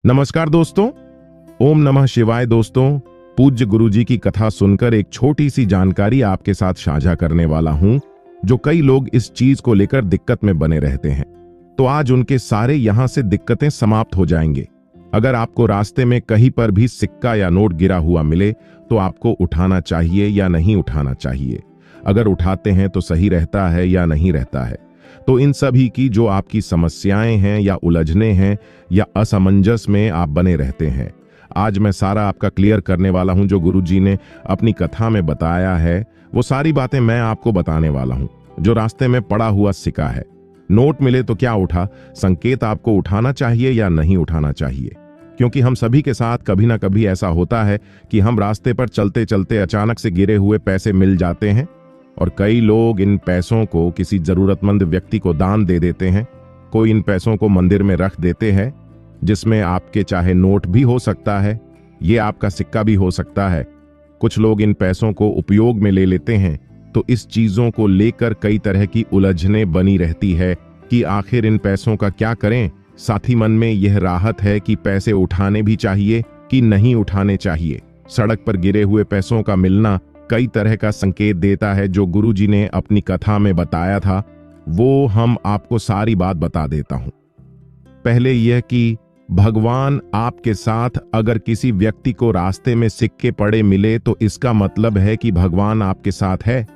नमस्कार दोस्तों। ओम नमः शिवाय। दोस्तों, पूज्य गुरुजी की कथा सुनकर एक छोटी सी जानकारी आपके साथ साझा करने वाला हूं, जो कई लोग इस चीज को लेकर दिक्कत में बने रहते हैं। तो आज उनके सारे यहां से दिक्कतें समाप्त हो जाएंगे। अगर आपको रास्ते में कहीं पर भी सिक्का या नोट गिरा हुआ मिले तो आपको उठाना चाहिए या नहीं उठाना चाहिए? अगर उठाते हैं तो सही रहता है या नहीं रहता है? तो इन सभी की जो आपकी समस्याएं हैं या उलझने हैं या असमंजस में आप बने रहते हैं, आज मैं सारा आपका क्लियर करने वाला हूं। जो गुरुजी ने अपनी कथा में बताया है वो सारी बातें मैं आपको बताने वाला हूं। जो रास्ते में पड़ा हुआ सिक्का है, नोट मिले तो क्या उठा, संकेत आपको उठाना चाहिए या नहीं उठाना चाहिए? क्योंकि हम सभी के साथ कभी ना कभी ऐसा होता है कि हम रास्ते पर चलते चलते अचानक से गिरे हुए पैसे मिल जाते हैं और कई लोग इन पैसों को किसी जरूरतमंद व्यक्ति को दान दे देते हैं। कोई इन पैसों को मंदिर में रख देते हैं, जिसमें आपके चाहे नोट भी हो सकता है, ये आपका सिक्का भी हो सकता है। कुछ लोग इन पैसों को उपयोग में ले लेते हैं, तो इस चीजों को लेकर कई तरह की उलझने बनी रहती है कि आखिर इन पैसों का क्या करें। साथ ही मन में यह राहत है कि पैसे उठाने भी चाहिए कि नहीं उठाने चाहिए। सड़क पर गिरे हुए पैसों का मिलना कई तरह का संकेत देता है। जो गुरुजी ने अपनी कथा में बताया था वो हम आपको सारी बात बता देता हूं। पहले यह कि भगवान आपके साथ, अगर किसी व्यक्ति को रास्ते में सिक्के पड़े मिले तो इसका मतलब है कि भगवान आपके साथ है।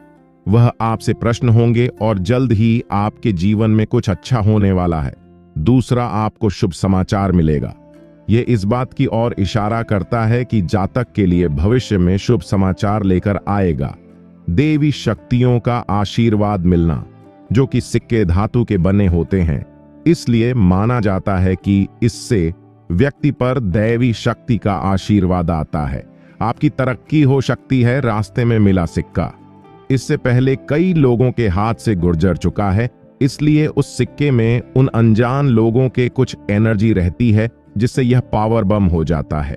वह आपसे प्रश्न होंगे और जल्द ही आपके जीवन में कुछ अच्छा होने वाला है। दूसरा, आपको शुभ समाचार मिलेगा। यह इस बात की ओर इशारा करता है कि जातक के लिए भविष्य में शुभ समाचार लेकर आएगा। देवी शक्तियों का आशीर्वाद मिलना, जो कि सिक्के धातु के बने होते हैं, इसलिए माना जाता है कि इससे व्यक्ति पर दैवी शक्ति का आशीर्वाद आता है। आपकी तरक्की हो सकती है रास्ते में मिला सिक्का। इससे पहले कई लोगों के हाथ से गुजर चुका है, इसलिए उस सिक्के में उन अनजान लोगों के कुछ एनर्जी रहती है, जिससे यह पावर बम हो जाता है।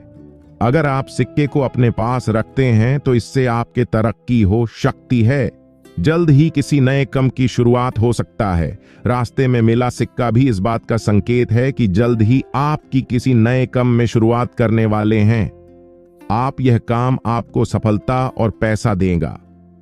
अगर आप सिक्के को अपने पास रखते हैं तो इससे आपके तरक्की हो सकती है। जल्द ही किसी नए काम की शुरुआत हो सकता है। रास्ते में मिला सिक्का भी इस बात का संकेत है कि जल्द ही आपकी किसी नए काम में शुरुआत करने वाले हैं। यह काम आपको सफलता और पैसा देगा।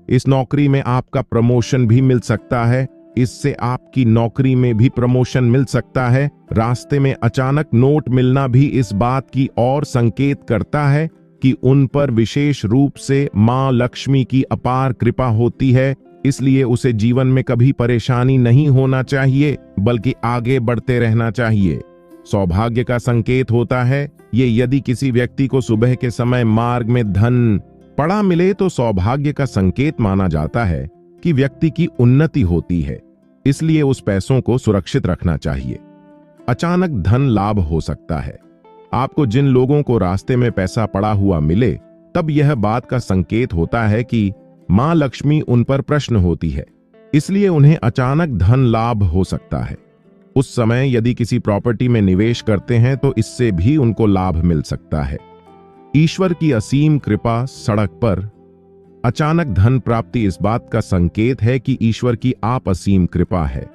इस नौकरी में आपका प्रमोशन भी मिल सकता है। इससे आपकी नौकरी में भी प्रमोशन मिल सकता है। रास्ते में अचानक नोट मिलना भी इस बात की ओर संकेत करता है कि उन पर विशेष रूप से मां लक्ष्मी की अपार कृपा होती है। इसलिए उसे जीवन में कभी परेशानी नहीं होना चाहिए, बल्कि आगे बढ़ते रहना चाहिए। सौभाग्य का संकेत होता है ये। यदि किसी व्यक्ति को सुबह के समय मार्ग में धन पड़ा मिले तो सौभाग्य का संकेत माना जाता है कि व्यक्ति की उन्नति होती है, इसलिए उस पैसों को सुरक्षित रखना चाहिए। अचानक धन लाभ हो सकता है। आपको जिन लोगों को रास्ते में पैसा पड़ा हुआ मिले, तब यह बात का संकेत होता है कि मां लक्ष्मी उन पर प्रसन्न होती है, इसलिए उन्हें अचानक धन लाभ हो सकता है। उस समय यदि किसी प्रॉपर्टी में निवेश करते हैं तो इससे भी उनको लाभ मिल सकता है। ईश्वर की असीम कृपा, सड़क पर अचानक धन प्राप्ति इस बात का संकेत है कि ईश्वर की आप असीम कृपा है।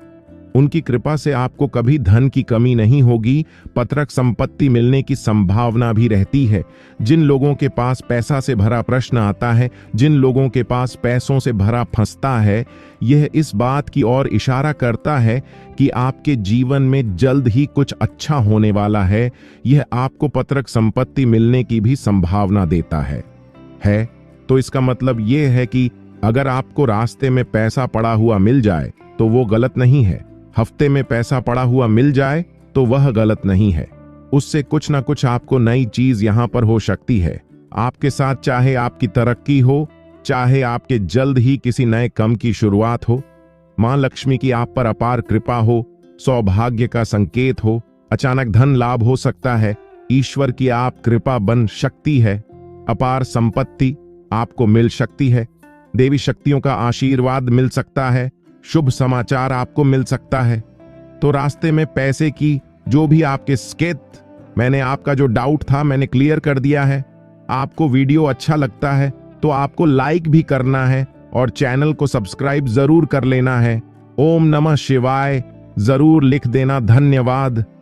उनकी कृपा से आपको कभी धन की कमी नहीं होगी। पत्रक संपत्ति मिलने की संभावना भी रहती है। जिन लोगों के पास पैसा से भरा प्रश्न आता है, जिन लोगों के पास पैसों से भरा फंसता है, यह इस बात की ओर इशारा करता है कि आपके जीवन में जल्द ही कुछ अच्छा होने वाला है। यह आपको पत्रक संपत्ति मिलने की भी संभावना देता है। तो इसका मतलब यह है कि अगर आपको रास्ते में पैसा पड़ा हुआ मिल जाए तो वो गलत नहीं है। हफ्ते में पैसा पड़ा हुआ मिल जाए तो वह गलत नहीं है। उससे कुछ ना कुछ आपको नई चीज यहां पर हो सकती है आपके साथ। चाहे आपकी तरक्की हो, चाहे आपके जल्द ही किसी नए काम की शुरुआत हो, मां लक्ष्मी की आप पर अपार कृपा हो, सौभाग्य का संकेत हो, अचानक धन लाभ हो सकता है, ईश्वर की आप कृपा बन सकती है, अपार संपत्ति आपको मिल सकती है, देवी शक्तियों का आशीर्वाद मिल सकता है, शुभ समाचार आपको मिल सकता है। तो रास्ते में पैसे की जो भी आपके संकेत, मैंने आपका जो डाउट था मैंने क्लियर कर दिया है। आपको वीडियो अच्छा लगता है तो आपको लाइक भी करना है और चैनल को सब्सक्राइब जरूर कर लेना है। ओम नमः शिवाय जरूर लिख देना। धन्यवाद।